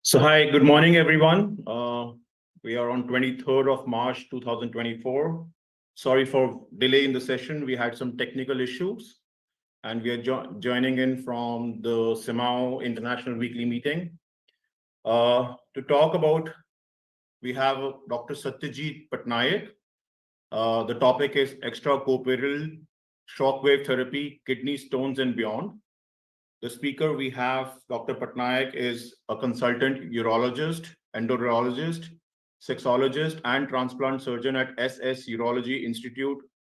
So hi, good morning, everyone. We are on 23rd of March, 2024. Sorry for delay in the session. We had some technical issues, and we are joining in from the CMAAO International Weekly Meeting. To talk about, we have Dr. Satyajeet Pattnaik. The topic is extracorporeal shockwave therapy, kidney stones and beyond. The speaker we have, Dr. Pattnaik, is a consultant urologist, endocrinologist, sexologist, and transplant surgeon at SS Urology Institute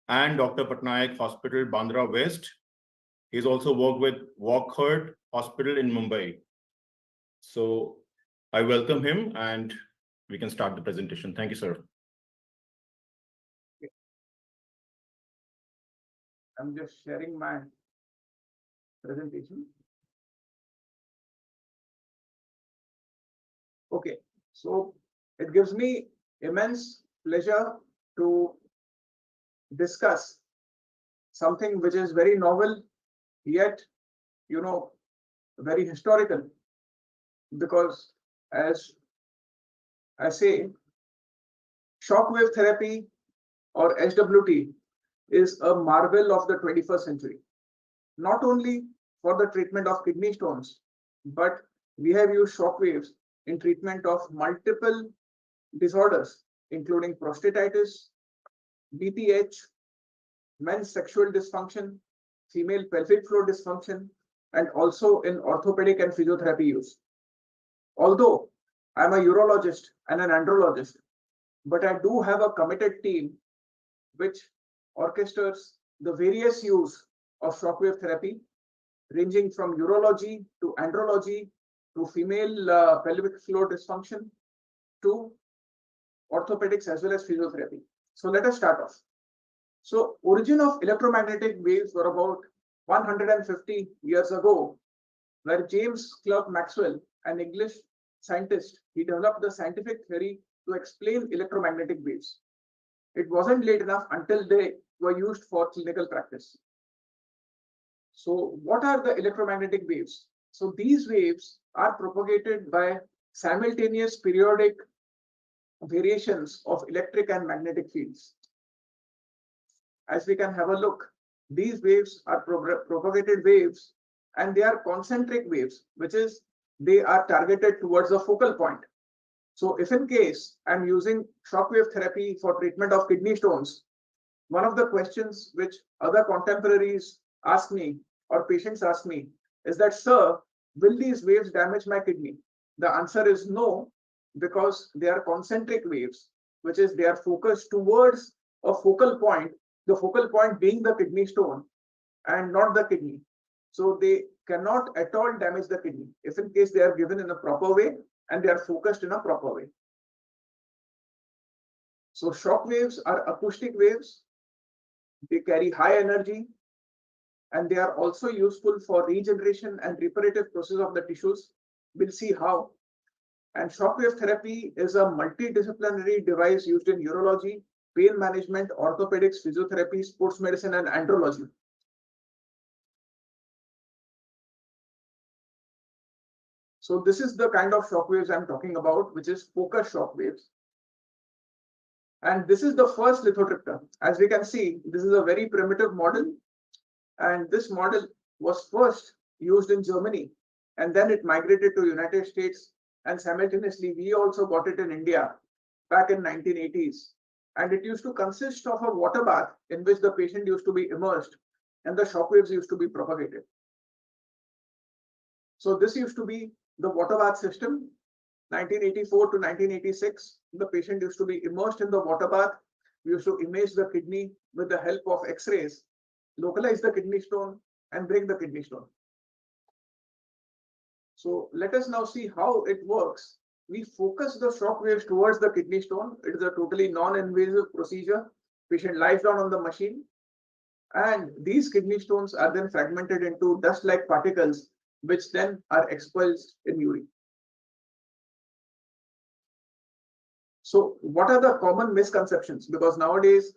and Dr. Pattnaik Hospital, Bandra West. He's also worked with Walkhurt Hospital in Mumbai. So I welcome him and we can start the presentation. Thank you, sir. I'm just sharing my presentation. Okay, so it gives me immense pleasure to discuss something which is very novel, yet, very historical, because as I say, shockwave therapy or SWT is a marvel of the 21st century. Not only for the treatment of kidney stones, but we have used shockwaves in treatment of multiple disorders, including prostatitis, BPH, men's sexual dysfunction, female pelvic floor dysfunction, and also in orthopedic and physiotherapy use. Although I'm a urologist and an andrologist, but I do have a committed team which orchestrates the various use of shockwave therapy, ranging from urology to andrology to female pelvic floor dysfunction to orthopedics as well as physiotherapy. So let us start off. So origin of electromagnetic waves were about 150 years ago, where James Clerk Maxwell, an English scientist, he developed the scientific theory to explain electromagnetic waves. It wasn't late enough until they were used for clinical practice. So what are the electromagnetic waves? So these waves are propagated by simultaneous periodic variations of electric and magnetic fields. As we can have a look, these waves are propagated waves, and they are concentric waves, which is they are targeted towards a focal point. So if in case I'm using shockwave therapy for treatment of kidney stones, one of the questions which other contemporaries ask me or patients ask me is that, sir, will these waves damage my kidney? The answer is no, because they are concentric waves, which is they are focused towards a focal point, the focal point being the kidney stone and not the kidney. So they cannot at all damage the kidney if in case they are given in a proper way and they are focused in a proper way. So shock waves are acoustic waves. They carry high energy, and they are also useful for regeneration and reparative process of the tissues. We'll see how. And shockwave therapy is a multidisciplinary device used in urology, pain management, orthopedics, physiotherapy, sports medicine, and andrology. So this is the kind of shock waves I'm talking about, which is focused shock waves. And this is the first lithotripter. As we can see, this is a very primitive model. And this model was first used in Germany, and then it migrated to United States. And simultaneously, we also got it in India back in 1980s. And it used to consist of a water bath in which the patient used to be immersed and the shock waves used to be propagated. So this used to be the water bath system. 1984 to 1986, the patient used to be immersed in the water bath. We used to image the kidney with the help of X-rays, localize the kidney stone, and break the kidney stone. So let us now see how it works. We focus the shock waves towards the kidney stone. It is a totally non-invasive procedure. Patient lies down on the machine, and these kidney stones are then fragmented into dust-like particles, which then are expelled in urine. So what are the common misconceptions? Because nowadays,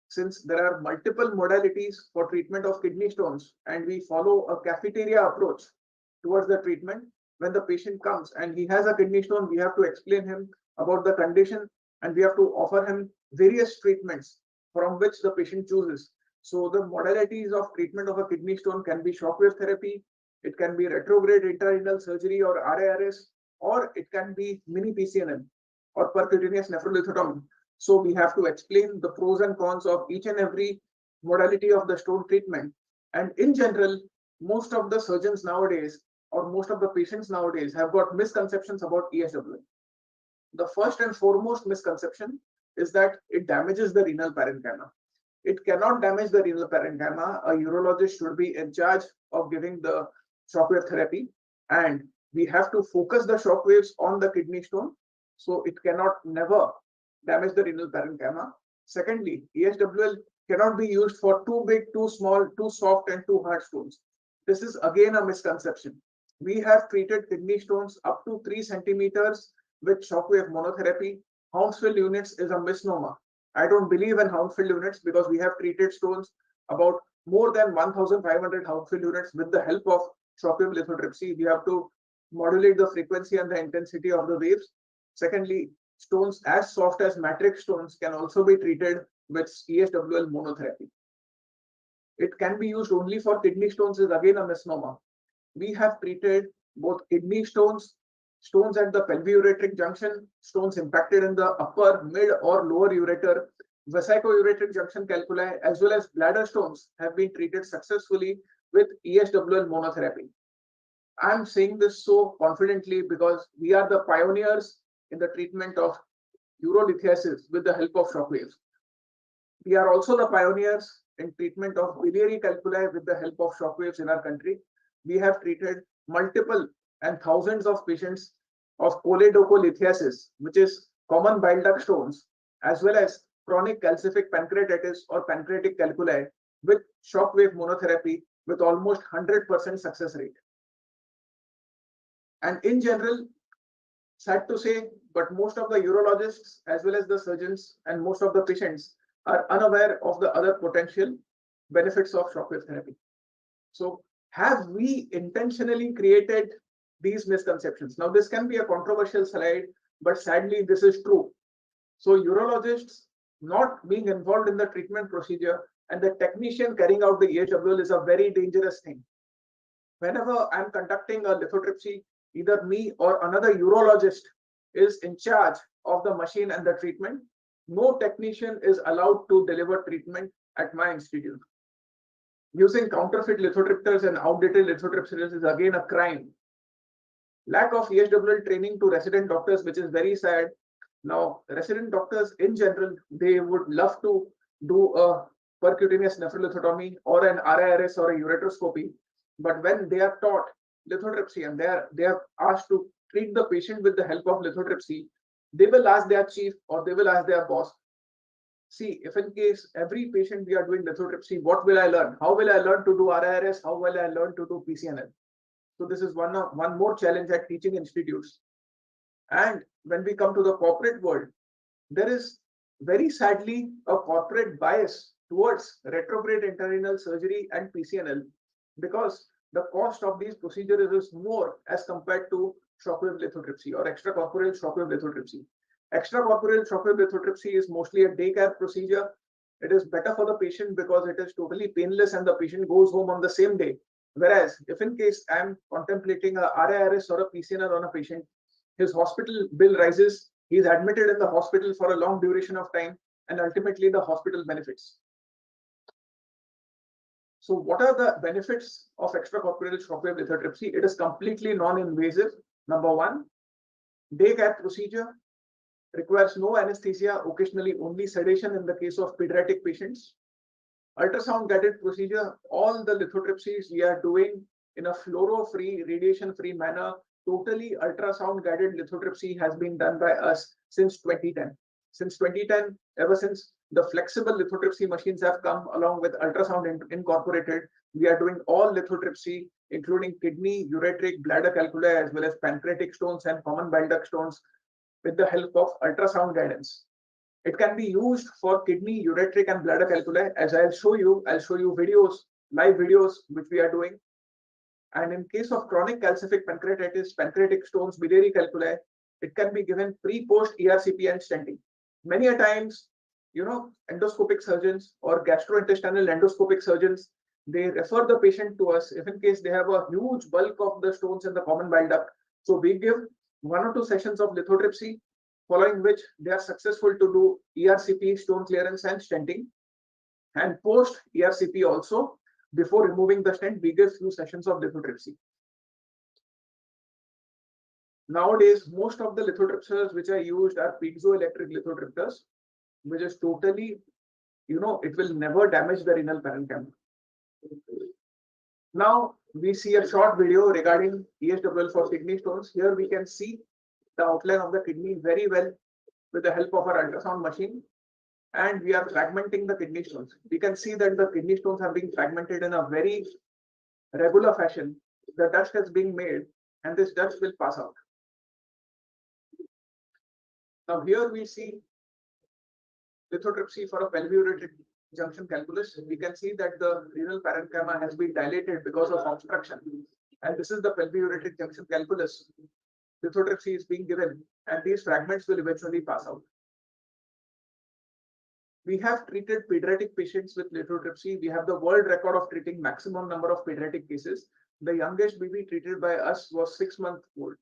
since there are multiple modalities for treatment of kidney stones, and we follow a cafeteria approach towards the treatment, when the patient comes and he has a kidney stone, we have to explain him about the condition and we have to offer him various treatments from which the patient chooses. So the modalities of treatment of a kidney stone can be shockwave therapy, it can be retrograde intrarenal surgery or RARS, or it can be mini PCNM or percutaneous nephrolithotomy. So we have to explain the pros and cons of each and every modality of the stone treatment. And in general, most of the surgeons nowadays or most of the patients nowadays have got misconceptions about ESWL. The first and foremost misconception is that it damages the renal parenchyma. It cannot damage the renal parenchyma. A urologist should be in charge of giving the shockwave therapy, and we have to focus the shockwaves on the kidney stone, so it cannot never damage the renal parenchyma. Secondly, ESWL cannot be used for too big, too small, too soft, and too hard stones. This is again a misconception. We have treated kidney stones up to 3 centimeters with shockwave monotherapy. Hounsfield units is a misnomer. I don't believe in Hounsfield units because we have treated stones about more than 1,500 Hounsfield units with the help of shockwave lithotripsy. We have to modulate the frequency and the intensity of the waves. Secondly, stones as soft as matrix stones can also be treated with ESWL monotherapy. It can be used only for kidney stones is again a misnomer. We have treated both kidney stones, stones at the pelviureteric junction, stones impacted in the upper, mid, or lower ureter, vesico-ureteric junction calculi, as well as bladder stones have been treated successfully with ESWL monotherapy. I'm saying this so confidently because we are the pioneers in the treatment of urolithiasis with the help of shockwaves. We are also the pioneers in treatment of biliary calculi with the help of shockwaves in our country. We have treated multiple and thousands of patients of choledocholithiasis, which is common bile duct stones, as well as chronic calcific pancreatitis or pancreatic calculi with shockwave monotherapy with almost 100% success rate. And in general, sad to say, but most of the urologists as well as the surgeons and most of the patients are unaware of the other potential benefits of shockwave therapy. So have we intentionally created these misconceptions? Now, this can be a controversial slide, but sadly, this is true. So urologists not being involved in the treatment procedure and the technician carrying out the EHWL is a very dangerous thing. Whenever I'm conducting a lithotripsy, either me or another urologist is in charge of the machine and the treatment. No technician is allowed to deliver treatment at my institute. Using counterfeit lithotripters and outdated lithotripsers is again a crime. Lack of EHWL training to resident doctors, which is very sad. Now, resident doctors in general, they would love to do a percutaneous nephrolithotomy or an RIRS or a ureteroscopy, but when they are taught lithotripsy and they are asked to treat the patient with the help of lithotripsy, they will ask their chief or they will ask their boss, see, if in case every patient we are doing lithotripsy, what will I learn? How will I learn to do RIRS? How will I learn to do PCNL? So this is one more challenge at teaching institutes. And when we come to the corporate world, there is very sadly a corporate bias towards retrograde intrarenal surgery and PCNL because the cost of these procedures is more as compared to shockwave lithotripsy or extracorporeal shockwave lithotripsy. Extracorporeal shockwave lithotripsy is mostly a day care procedure. It is better for the patient because it is totally painless and the patient goes home on the same day. Whereas if in case I'm contemplating a RIRS or a PCNL on a patient, his hospital bill rises, he is admitted in the hospital for a long duration of time, and ultimately the hospital benefits. So what are the benefits of extracorporeal shockwave lithotripsy? It is completely non-invasive. Number one, day care procedure, requires no anesthesia, occasionally only sedation in the case of pediatric patients. Ultrasound guided procedure, all the lithotripsies we are doing in a fluoro-free, radiation-free manner. Totally ultrasound guided lithotripsy has been done by us since 2010. Since 2010, ever since the flexible lithotripsy machines have come along with ultrasound incorporated, we are doing all lithotripsy, including kidney, ureteric, bladder calculi, as well as pancreatic stones and common bile duct stones with the help of ultrasound guidance. It can be used for kidney, ureteric, and bladder calculi. As I'll show you videos, live videos, which we are doing. And in case of chronic calcific pancreatitis, pancreatic stones, biliary calculi, it can be given pre-post ERCP and stenting. Many a times, endoscopic surgeons or gastrointestinal endoscopic surgeons, they refer the patient to us if in case they have a huge bulk of the stones in the common bile duct. So we give 1 or 2 sessions of lithotripsy, following which they are successful to do ERCP, stone clearance and stenting. And post ERCP also, before removing the stent, we give few sessions of lithotripsy. Nowadays, most of the lithotripsers which are used are piezoelectric lithotripters, which is totally, it will never damage the renal parenchyma. Now we see a short video regarding ESWL for kidney stones. Here we can see the outline of the kidney very well with the help of our ultrasound machine. And we are fragmenting the kidney stones. We can see that the kidney stones are being fragmented in a very regular fashion. The dust has been made and this dust will pass out. Now here we see lithotripsy for a pelviuretic junction calculus. We can see that the renal parenchyma has been dilated because of obstruction. And this is the pelviuretic junction calculus. Lithotripsy is being given and these fragments will eventually pass out. We have treated pediatric patients with lithotripsy. We have the world record of treating maximum number of pediatric cases. The youngest baby treated by us was 6 months old.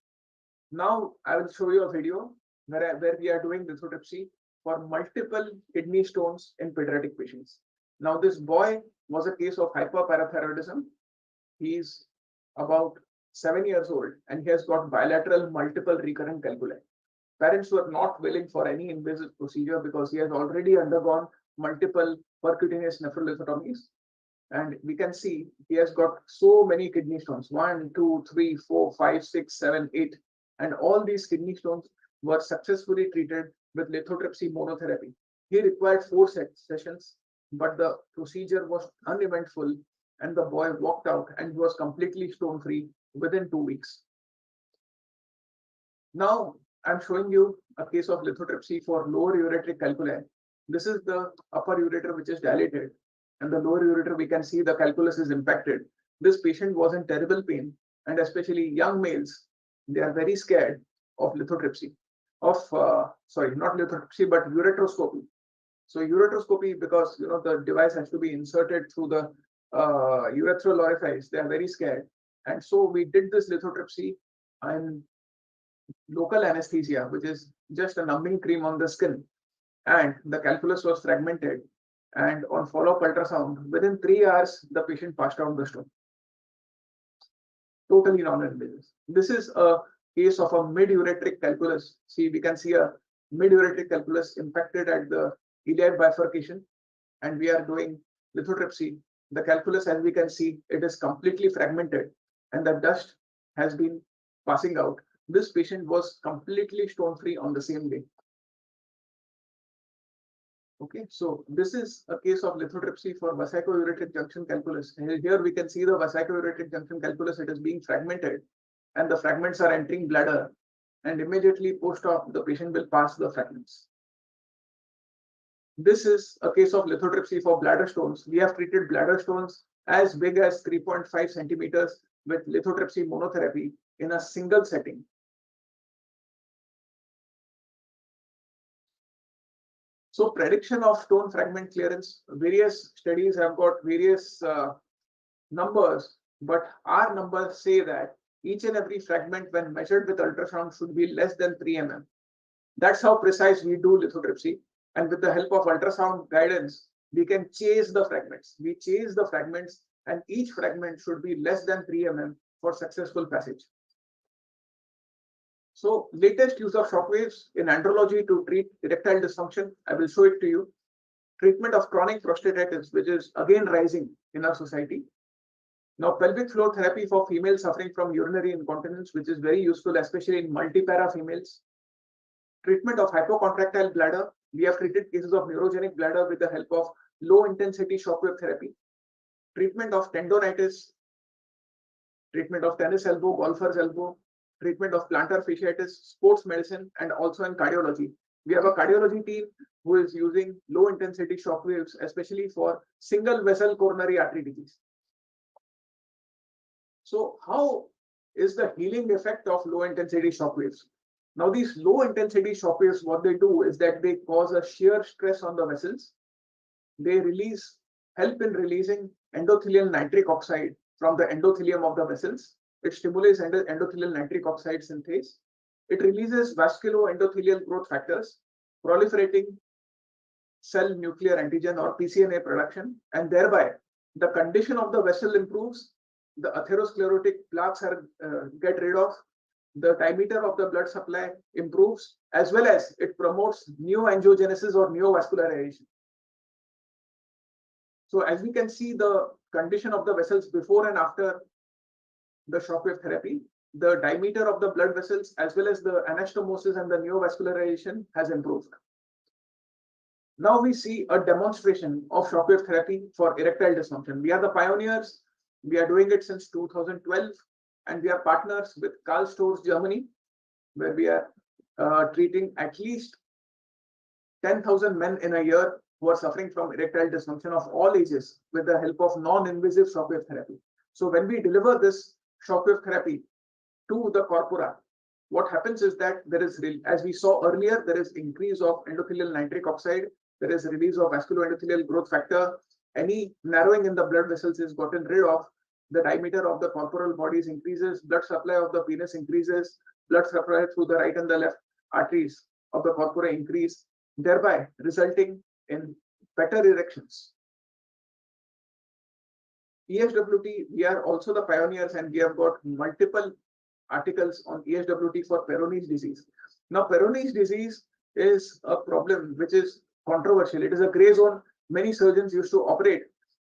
Now I will show you a video where we are doing lithotripsy for multiple kidney stones in pediatric patients. Now this boy was a case of hyperparathyroidism. He's about 7 years old and he has got bilateral multiple recurrent calculi. Parents were not willing for any invasive procedure because he has already undergone multiple percutaneous nephrolithotomies. And we can see he has got so many kidney stones, 1, 2, 3, 4, 5, 6, 7, 8. And all these kidney stones were successfully treated with lithotripsy monotherapy. He required 4 sessions, but the procedure was uneventful and the boy walked out and was completely stone-free within 2 weeks. Now, I'm showing you a case of lithotripsy for lower ureteric calculi. This is the upper ureter which is dilated, and the lower ureter we can see the calculus is impacted. This patient was in terrible pain, and especially young males, they are very scared of lithotripsy, not lithotripsy, but ureteroscopy. So ureteroscopy, because the device has to be inserted through the urethral orifice, they are very scared, and so we did this lithotripsy and local anesthesia, which is just a numbing cream on the skin, and the calculus was fragmented, and on follow-up ultrasound within 3 hours the patient passed out the stone, totally non-invasive. This is a case of a mid-ureteric calculus. See, we can see a mid-ureteric calculus impacted at the iliac bifurcation, and we are doing lithotripsy. The calculus, as we can see, it is completely fragmented and the dust has been passing out. This patient was completely stone-free on the same day. Okay, so this is a case of lithotripsy for vesico-ureteric junction calculus. Here we can see the vesico-ureteric junction calculus. It is being fragmented and the fragments are entering bladder, and immediately post-op the patient will pass the fragments. This is a case of lithotripsy for bladder stones. We have treated bladder stones as big as 3.5 centimeters with lithotripsy monotherapy in a single setting. So prediction of stone fragment clearance, various studies have got various numbers, but our numbers say that each and every fragment when measured with ultrasound should be less than 3 mm. That's how precise we do lithotripsy. And with the help of ultrasound guidance, we can chase the fragments. We chase the fragments and each fragment should be less than 3 mm for successful passage. So latest use of shockwaves in andrology to treat erectile dysfunction, I will show it to you. Treatment of chronic prostatitis, which is again rising in our society. Now pelvic floor therapy for females suffering from urinary incontinence, which is very useful, especially in multipara females. Treatment of hypocontractile bladder. We have treated cases of neurogenic bladder with the help of low intensity shockwave therapy. Treatment of tendonitis. Treatment of tennis elbow, golfer's elbow. Treatment of plantar fasciitis, sports medicine, and also in cardiology. We have a cardiology team who is using low intensity shock waves, especially for single vessel coronary artery disease. So how is the healing effect of low intensity shock waves? Now these low intensity shock waves, what they do is that they cause a shear stress on the vessels. They help in releasing endothelial nitric oxide from the endothelium of the vessels. It stimulates endothelial nitric oxide synthase. It releases vasculoendothelial growth factors, proliferating cell nuclear antigen or PCNA production, and thereby the condition of the vessel improves, the atherosclerotic plaques get rid of, the diameter of the blood supply improves, as well as it promotes neoangiogenesis or neovascularization. So as we can see, the condition of the vessels before and after the shockwave therapy, the diameter of the blood vessels as well as the anastomosis and the neovascularization has improved. Now we see a demonstration of shockwave therapy for erectile dysfunction. We are the pioneers. We are doing it since 2012, and we are partners with Karl Storz, Germany, where we are treating at least 10,000 men in a year who are suffering from erectile dysfunction of all ages with the help of non-invasive shockwave therapy. So when we deliver this shockwave therapy to the corpora, what happens is that there is, as we saw earlier, there is increase of endothelial nitric oxide, there is release of vasculoendothelial growth factor, any narrowing in the blood vessels is gotten rid of, the diameter of the corporal bodies increases, blood supply of the penis increases, blood supply through the right and the left arteries of the corpora increase, thereby resulting in better erections. ESWT, we are also the pioneers, and we have got multiple articles on ESWT for Peyronie's disease. Now, Peyronie's disease is a problem which is controversial. It is a gray zone. Many surgeons used to operate,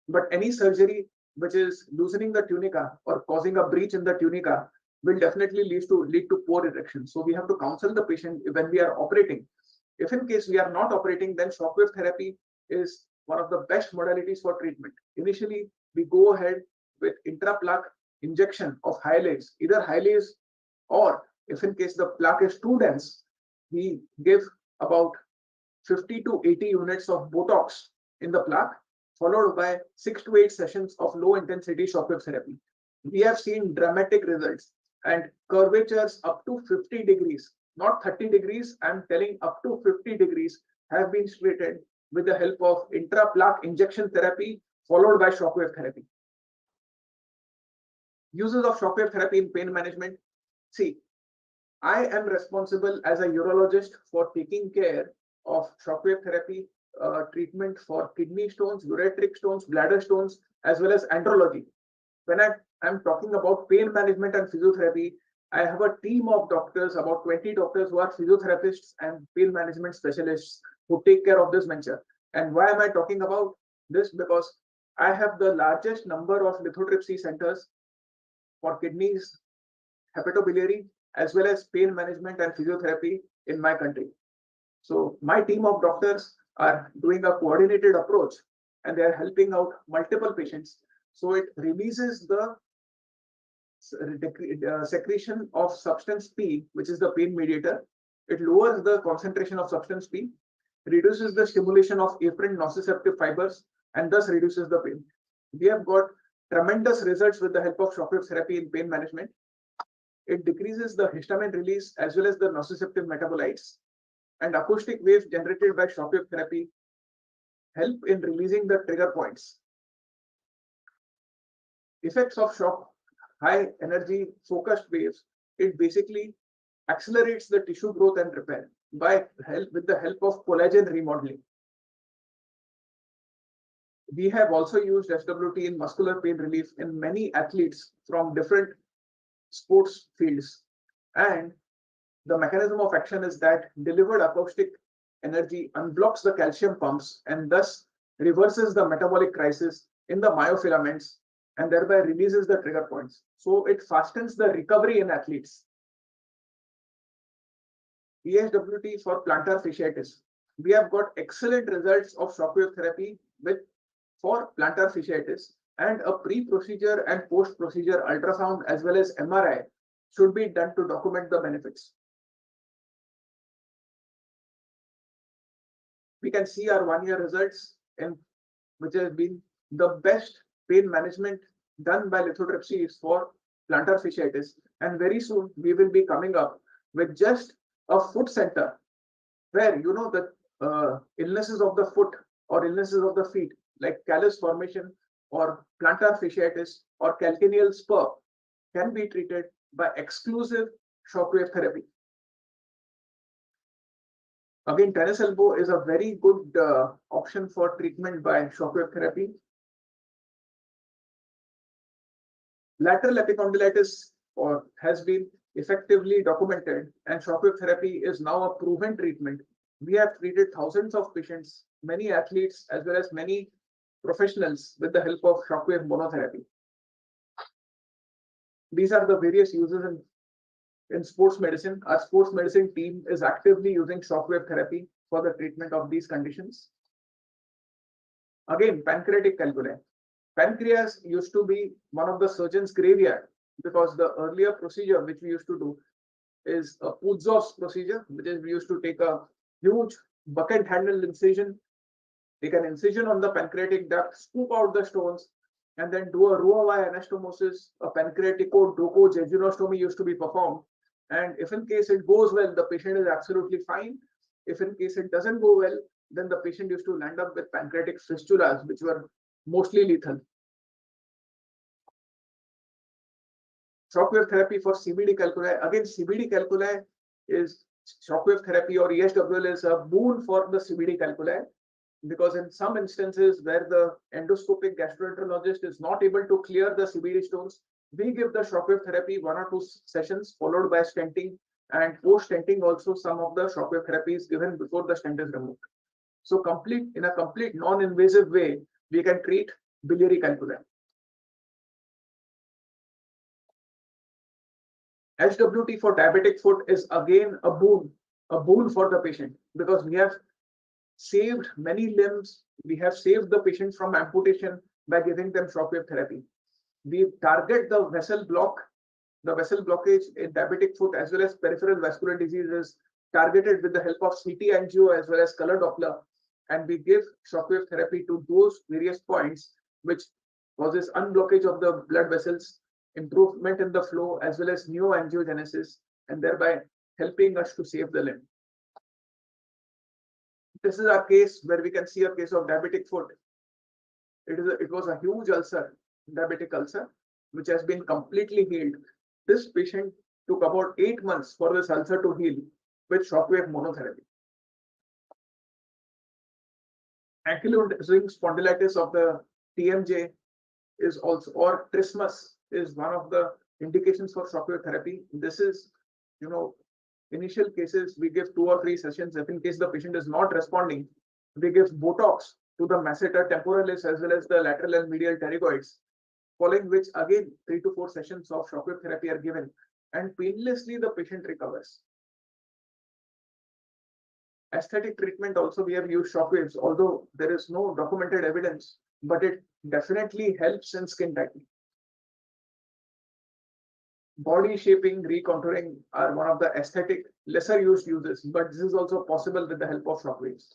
but any surgery which is loosening the tunica or causing a breach in the tunica will definitely lead to poor erection. So we have to counsel the patient when we are operating. If in case we are not operating, then shockwave therapy is one of the best modalities for treatment. Initially, we go ahead with intraplaque injection of Hyalase, either Hyalase, or if in case the plaque is too dense, we give about 50 to 80 units of Botox in the plaque, followed by 6 to 8 sessions of low intensity shockwave therapy. We have seen dramatic results and curvatures up to 50 degrees, not 30 degrees. I'm telling up to 50 degrees have been straightened with the help of intraplaque injection therapy followed by shockwave therapy. Uses of shockwave therapy in pain management. See, I am responsible as a urologist for taking care of shockwave therapy treatment for kidney stones, ureteric stones, bladder stones, as well as andrology. When I'm talking about pain management and physiotherapy, I have a team of doctors, about 20 doctors who are physiotherapists and pain management specialists who take care of this venture. And why am I talking about this? Because I have the largest number of lithotripsy centers for kidneys, hepatobiliary, as well as pain management and physiotherapy in my country. So my team of doctors are doing a coordinated approach, and they are helping out multiple patients. So it releases the secretion of substance P, which is the pain mediator. It lowers the concentration of substance P, reduces the stimulation of afferent nociceptive fibers, and thus reduces the pain. We have got tremendous results with the help of shockwave therapy in pain management. It decreases the histamine release as well as the nociceptive metabolites, and acoustic waves generated by shockwave therapy help in releasing the trigger points. Effects of shock, high energy focused waves, it basically accelerates the tissue growth and repair with the help of collagen remodeling. We have also used SWT in muscular pain relief in many athletes from different sports fields, and the mechanism of action is that delivered acoustic energy unblocks the calcium pumps and thus reverses the metabolic crisis in the myofilaments and thereby releases the trigger points. So it fastens the recovery in athletes. ESWT for plantar fasciitis. We have got excellent results of shockwave therapy for plantar fasciitis, and a pre-procedure and post-procedure ultrasound as well as MRI should be done to document the benefits. We can see our 1-year results, which has been the best pain management done by lithotripsy is for plantar fasciitis, and very soon we will be coming up with just a foot center where the illnesses of the foot or illnesses of the feet like callus formation or plantar fasciitis or calcaneal spur can be treated by exclusive shockwave therapy. Again, tennis elbow is a very good option for treatment by shockwave therapy. Lateral epicondylitis has been effectively documented, and shockwave therapy is now a proven treatment. We have treated thousands of patients, many athletes, as well as many professionals with the help of shockwave monotherapy. These are the various uses in sports medicine. Our sports medicine team is actively using shockwave therapy for the treatment of these conditions. Again, pancreatic calculi. Pancreas used to be one of the surgeon's graveyard because the earlier procedure which we used to do is a Pudzov's procedure, which is we used to take a huge bucket handled incision, take an incision on the pancreatic duct, scoop out the stones, and then do a Roux-en-Y anastomosis. A pancreatico-doco-jejunostomy used to be performed. And if in case it goes well, the patient is absolutely fine. If in case it doesn't go well, then the patient used to land up with pancreatic fistulas, which were mostly lethal. Shockwave therapy for CBD calculi. Again, CBD calculi is shockwave therapy or ESWL is a boon for the CBD calculi, because in some instances where the endoscopic gastroenterologist is not able to clear the CBD stones, we give the shockwave therapy 1 or 2 sessions followed by stenting, and post stenting also some of the shockwave therapy is given before the stent is removed. So in a complete non-invasive way, we can treat biliary calculi. HWT for diabetic foot is again a boon for the patient, because we have saved many limbs. We have saved the patient from amputation by giving them shockwave therapy. We target the vessel blockage in diabetic foot as well as peripheral vascular diseases targeted with the help of CT angio as well as color Doppler, and we give shockwave therapy to those various points which causes unblockage of the blood vessels, improvement in the flow as well as neoangiogenesis, and thereby helping us to save the limb. This is our case where we can see a case of diabetic foot. It was a huge ulcer, diabetic ulcer, which has been completely healed. This patient took about 8 months for this ulcer to heal with shockwave monotherapy. Ankylosing spondylitis of the TMJ is also, or trismus is one of the indications for shockwave therapy. This is, initial cases, we give 2 or 3 sessions. If in case the patient is not responding, we give Botox to the masseter temporalis as well as the lateral and medial pterygoids, following which again 3 to 4 sessions of shockwave therapy are given, and painlessly the patient recovers. Aesthetic treatment also we have used shockwaves, although there is no documented evidence, but it definitely helps in skin tightening. Body shaping, recontouring are one of the aesthetic lesser used uses, but this is also possible with the help of shockwaves.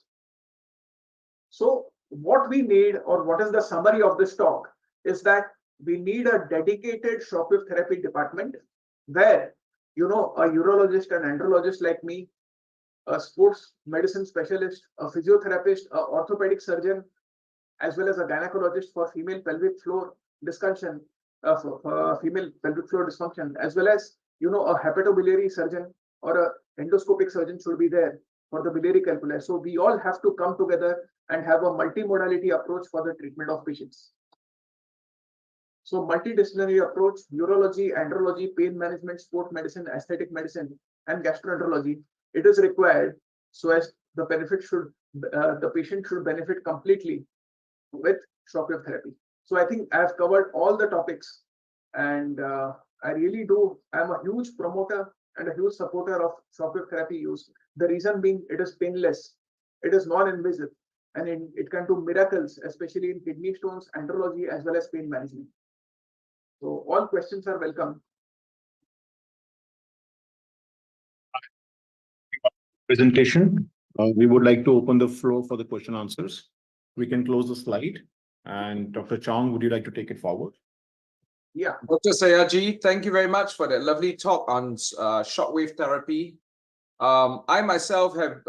So what we need, or what is the summary of this talk, is that we need a dedicated shockwave therapy department where, a urologist, an andrologist like me, a sports medicine specialist, a physiotherapist, an orthopedic surgeon, as well as a gynecologist for female pelvic floor dysfunction, female pelvic floor dysfunction, as well as a hepatobiliary surgeon or a endoscopic surgeon should be there for the biliary calculi. So we all have to come together and have a multimodality approach for the treatment of patients. So multidisciplinary approach: urology, andrology, pain management, sport medicine, aesthetic medicine, and gastroenterology. It is required so as the patient should benefit completely with shockwave therapy. So I think I have covered all the topics, and I really do. I'm a huge promoter and a huge supporter of shockwave therapy use. The reason being, it is painless, it is non-invasive, and it can do miracles, especially in kidney stones, andrology, as well as pain management. So all questions are welcome. Presentation. We would like to open the floor for the question answers. We can close the slide. And Dr. Chong, would you like to take it forward? Yeah. Dr. Satyajeet, thank you very much for that lovely talk on shockwave therapy. I myself have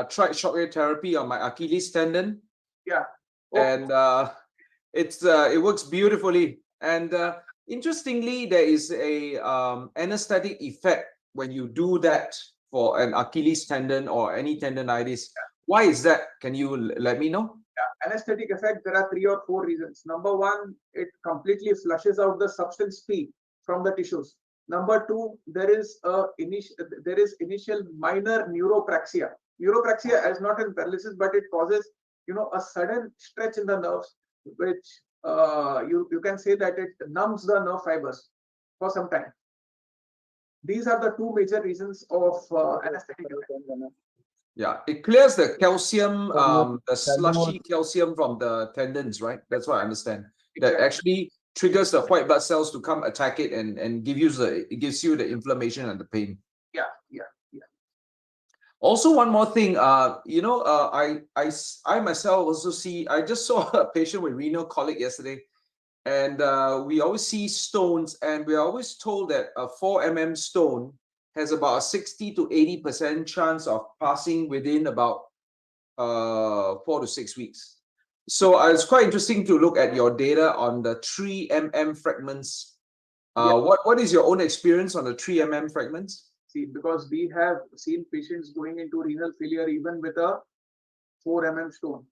tried shockwave therapy on my Achilles tendon. Yeah. And it works beautifully. And interestingly, there is a anesthetic effect when you do that for an Achilles tendon or any tendonitis. Why is that? Can you let me know? Yeah, anesthetic effect, there are 3 or 4 reasons. Number one, it completely flushes out the substance P from the tissues. Number two, there is initial minor neuropraxia. Neuropraxia is not in paralysis, but it causes a sudden stretch in the nerves, which you can say that it numbs the nerve fibers for some time. These are the 2 major reasons of anesthetic effect. Yeah, it clears the calcium, the slushy calcium from the tendons, right? That's what I understand. That actually triggers the white blood cells to come attack it and gives you the inflammation and the pain. Yeah. Also, one more thing, I myself also I just saw a patient with renal colic yesterday, and we always see stones, and we're always told that a 4 mm stone has about a 60 to 80% chance of passing within about 4 to 6 weeks. So it's quite interesting to look at your data on the 3 mm fragments. What is your own experience on the 3 mm fragments? See, because we have seen patients going into renal failure even with a 4 mm stone.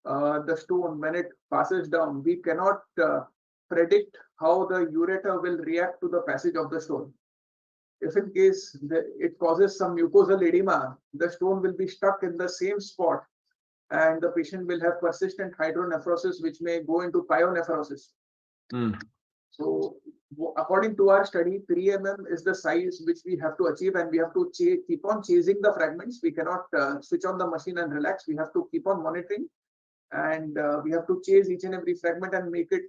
The stone, when it passes down, we cannot predict how the ureter will react to the passage of the stone. If in case it causes some mucosal edema, the stone will be stuck in the same spot and the patient will have persistent hydronephrosis, which may go into pyonephrosis. So according to our study, 3 mm is the size which we have to achieve, and we have to keep on chasing the fragments. We cannot switch on the machine and relax. We have to keep on monitoring, and we have to chase each and every fragment and make it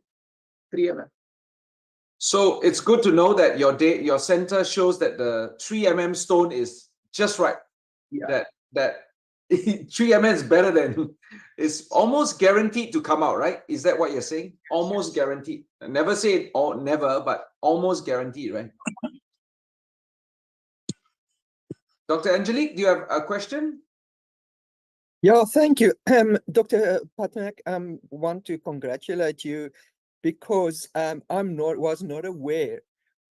3 mm. So it's good to know that your center shows that the 3 mm stone is just right. Yeah. That 3 mm is better than, it's almost guaranteed to come out, right? Is that what you're saying? Almost guaranteed. Never say never, but almost guaranteed, right? Dr. Angelique, do you have a question? Yeah, thank you. Dr. Pattnaik, want to congratulate you because was not aware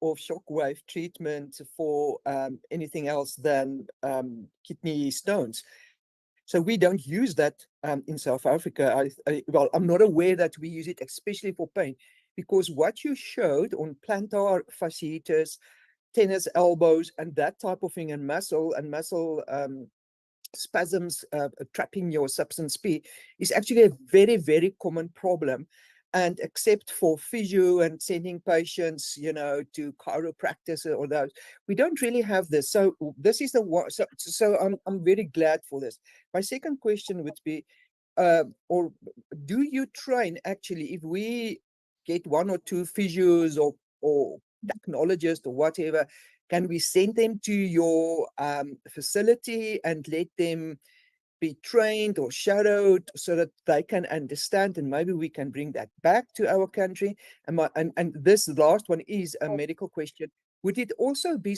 of shockwave treatment for anything else than kidney stones. So we don't use that in South Africa. I'm not aware that we use it especially for pain, because what you showed on plantar fasciitis, tennis elbows, and that type of thing, and muscle spasms trapping your substance P is actually a very, very common problem. And except for physio and sending patients, to chiropractors or those, we don't really have this. So this is the one. So I'm very glad for this. My second question would be, or do you train actually, if we get 1 or 2 physios or technologists or whatever, can we send them to your facility and let them be trained or shadowed so that they can understand, and maybe we can bring that back to our country? And this last one is a medical question. Would it also be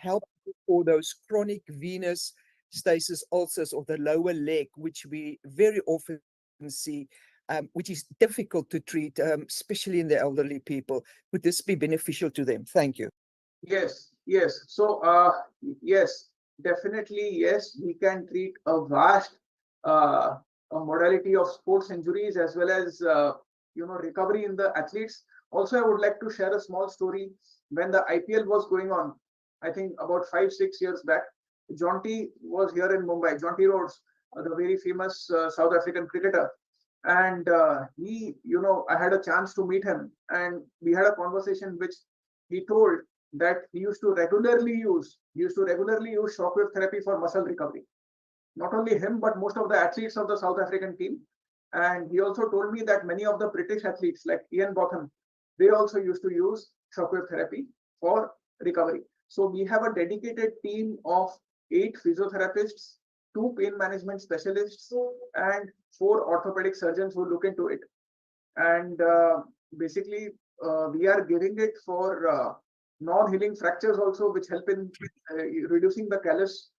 helpful for those chronic venous stasis ulcers of the lower leg, which we very often see, which is difficult to treat, especially in the elderly people? Would this be beneficial to them? Thank you. Yes. So, yes, definitely, yes, we can treat a vast a modality of sports injuries as well as recovery in the athletes. Also, I would like to share a small story. When the IPL was going on, I think about 5-6 years back, Jonty was here in Mumbai. Jonty Rhodes, the very famous South African cricketer, and I had a chance to meet him, and we had a conversation which he told that he used to regularly use shockwave therapy for muscle recovery. Not only him, but most of the athletes of the South African team. And he also told me that many of the British athletes like Ian Botham, they also used to use shockwave therapy for recovery. So we have a dedicated team of 8 physiotherapists, 2 pain management specialists, and 4 orthopedic surgeons who look into it. And basically, we are giving it for non-healing fractures also, which help in reducing the callus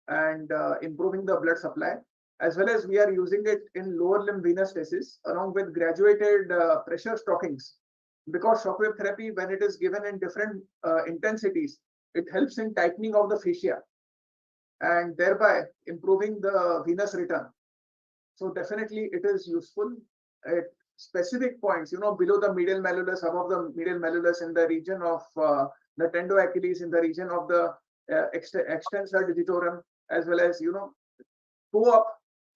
and improving the blood supply, as well as we are using it in lower limb venous stasis along with graduated pressure stockings. Because shockwave therapy, when it is given in different intensities, it helps in tightening of the fascia and thereby improving the venous return. So definitely it is useful at specific points, below the medial malleolus, above the medial malleolus, in the region of the tendo Achilles, in the region of the extensor digitorum, as well as, go up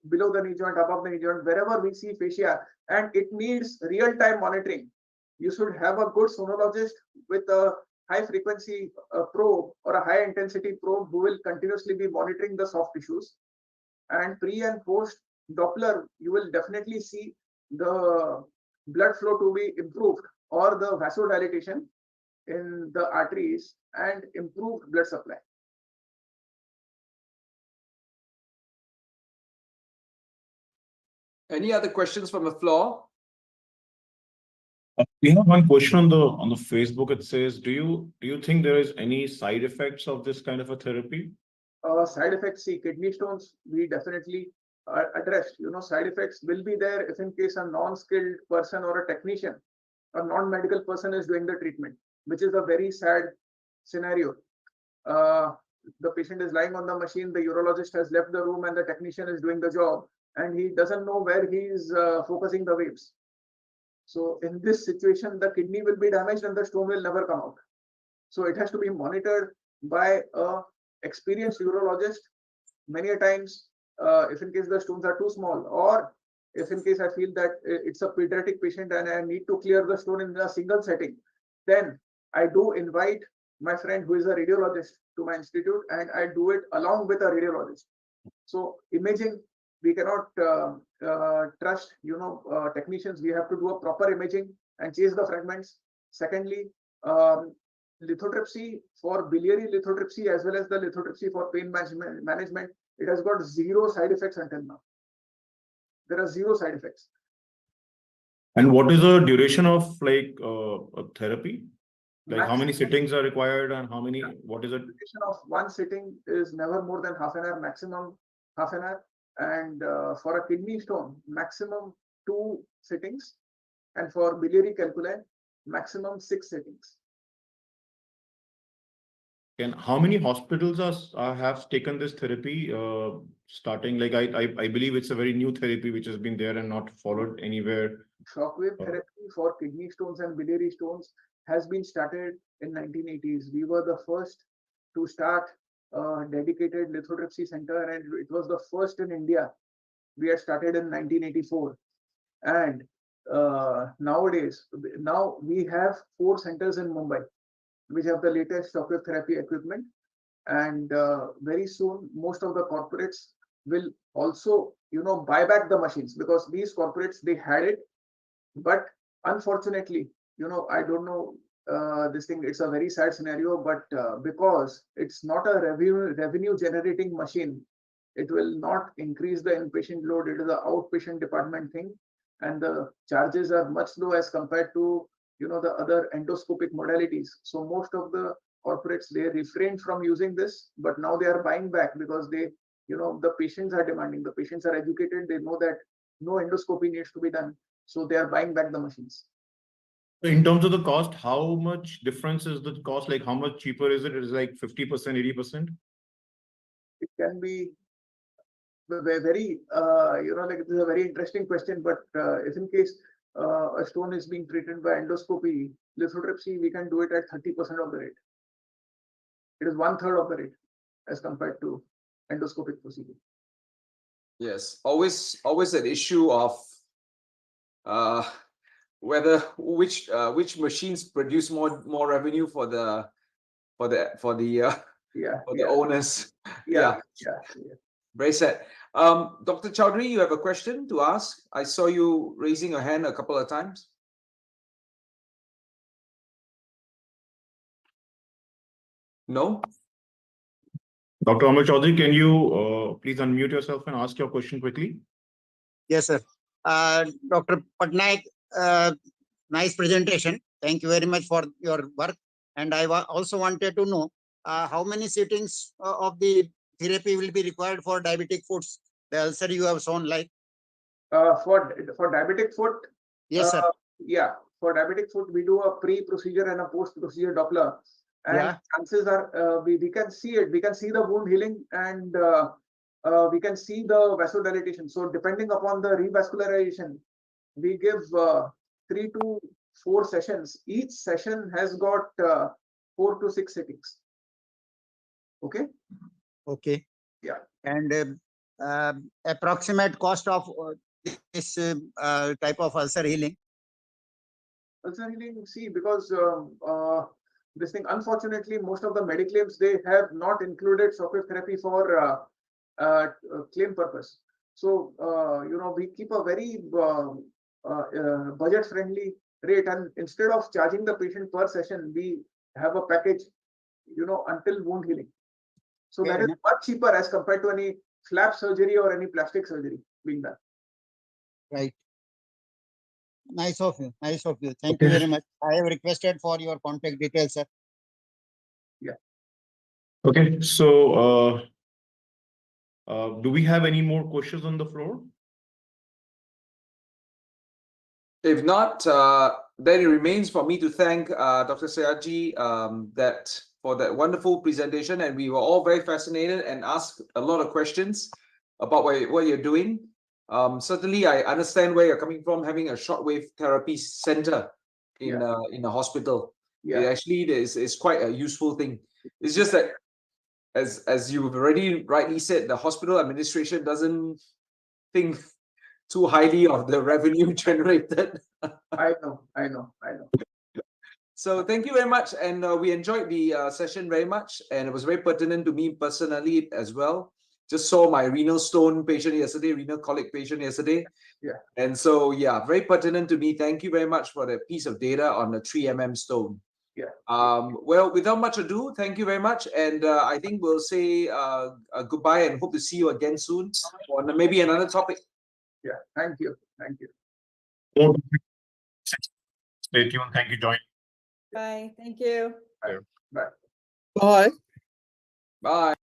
below the knee joint, above the knee joint, wherever we see fascia, and it needs real-time monitoring. You should have a good sonologist with a high frequency probe or a high intensity probe who will continuously be monitoring the soft tissues. And pre and post Doppler, you will definitely see the blood flow to be improved or the vasodilatation in the arteries and improved blood supply. Any other questions from the floor? We have one question on the Facebook. It says, do you think there is any side effects of this kind of a therapy? Side effects, see, kidney stones, we definitely addressed. Side effects will be there if in case a non-skilled person or a technician, a non-medical person is doing the treatment, which is a very sad scenario. The patient is lying on the machine, the urologist has left the room and the technician is doing the job, and he doesn't know where he is focusing the waves. So in this situation, the kidney will be damaged and the stone will never come out. So it has to be monitored by a experienced urologist many a times, if in case the stones are too small, or if in case I feel that it's a pediatric patient and I need to clear the stone in a single setting, then I do invite my friend who is a radiologist to my institute, and I do it along with a radiologist. So imaging, we cannot trust, technicians. We have to do a proper imaging and chase the fragments. Secondly, lithotripsy for biliary lithotripsy as well as the lithotripsy for pain management, it has got zero side effects until now. There are zero side effects. And what is the duration of therapy? Like how many Maximum- sittings are required and what is it? Duration of one sitting is never more than half an hour, maximum half an hour. And for a kidney stone, maximum 2 sittings. And for biliary calculi, maximum 6 sittings. And how many hospitals have taken this therapy starting? Like I believe it's a very new therapy which has been there and not followed anywhere. Shockwave therapy for kidney stones and biliary stones has been started in 1980s. We were the first to start a dedicated lithotripsy center, and it was the first in India. We had started in 1984. And nowadays, now we have 4 centers in Mumbai, which have the latest shockwave therapy equipment. And very soon, most of the corporates will also, buy back the machines, because these corporates, they had it. But unfortunately, I don't know this thing, it's a very sad scenario, but because it's not a revenue generating machine, it will not increase the inpatient load. It is an outpatient department thing, and the charges are much low as compared to the other endoscopic modalities. So most of the corporates, they refrained from using this, but now they are buying back because they, the patients are demanding. The patients are educated. They know that no endoscopy needs to be done. So they are buying back the machines. In terms of the cost, how much difference is the cost? Like how much cheaper is it? Is it like 50%, 80%? It can be very, this is a very interesting question, but if in case a stone is being treated by endoscopy, lithotripsy, we can do it at 30% of the rate. It is 1/3 of the rate as compared to endoscopic procedure. Yes, always an issue of whether which machines produce more revenue for the owners. Yeah. Very sad. Dr. Chowdhury, you have a question to ask? I saw you raising your hand a couple of times. No? Dr. Amar Chaudhary, can you please unmute yourself and ask your question quickly? Yes, sir. Dr. Pattnaik, nice presentation. Thank you very much for your work. And I also wanted to know how many sittings of the therapy will be required for diabetic foots, the ulcer you have shown like. For diabetic foot, Yes, sir. yeah, for diabetic foot, we do a pre-procedure and a post-procedure Doppler. And Yeah. chances are we can see it. We can see the wound healing and we can see the vasodilation. So depending upon the revascularization, we give 3 to 4 sessions. Each session has got 4 to 6 sittings. Okay. Okay. Yeah. And approximate cost of this type of ulcer healing. Ulcer healing, see, because this thing, unfortunately, most of the mediclaims, they have not included shockwave therapy for claim purpose. So, we keep a very budget-friendly rate, and instead of charging the patient per session, we have a package, until wound healing. So Fair that is enough. much cheaper as compared to any flap surgery or any plastic surgery being done. Right. Nice of you. Nice of you. Thank you Okay. very much. I have requested for your contact details, sir. Okay, so do we have any more questions on the floor? If not, then it remains for me to thank Dr. Satyajeet for that wonderful presentation, and we were all very fascinated and asked a lot of questions about what you're doing. Certainly, I understand where you're coming from, having a shockwave therapy center in a hospital. Yeah. It actually is quite a useful thing. It's just that, as you've already rightly said, the hospital administration doesn't think too highly of the revenue generated. I know. So thank you very much, and we enjoyed the session very much, and it was very pertinent to me personally as well. Just saw my renal stone patient yesterday, renal colic patient yesterday. Yeah. And so, yeah, very pertinent to me. Thank you very much for that piece of data on the 3 stone. Yeah. Well, without much ado, thank you very much. And I think we'll say goodbye and hope to see you again soon on maybe another topic. Yeah. Thank you. Stay tuned. Thank you, Join. Bye. Thank you. Bye. Bye. Bye.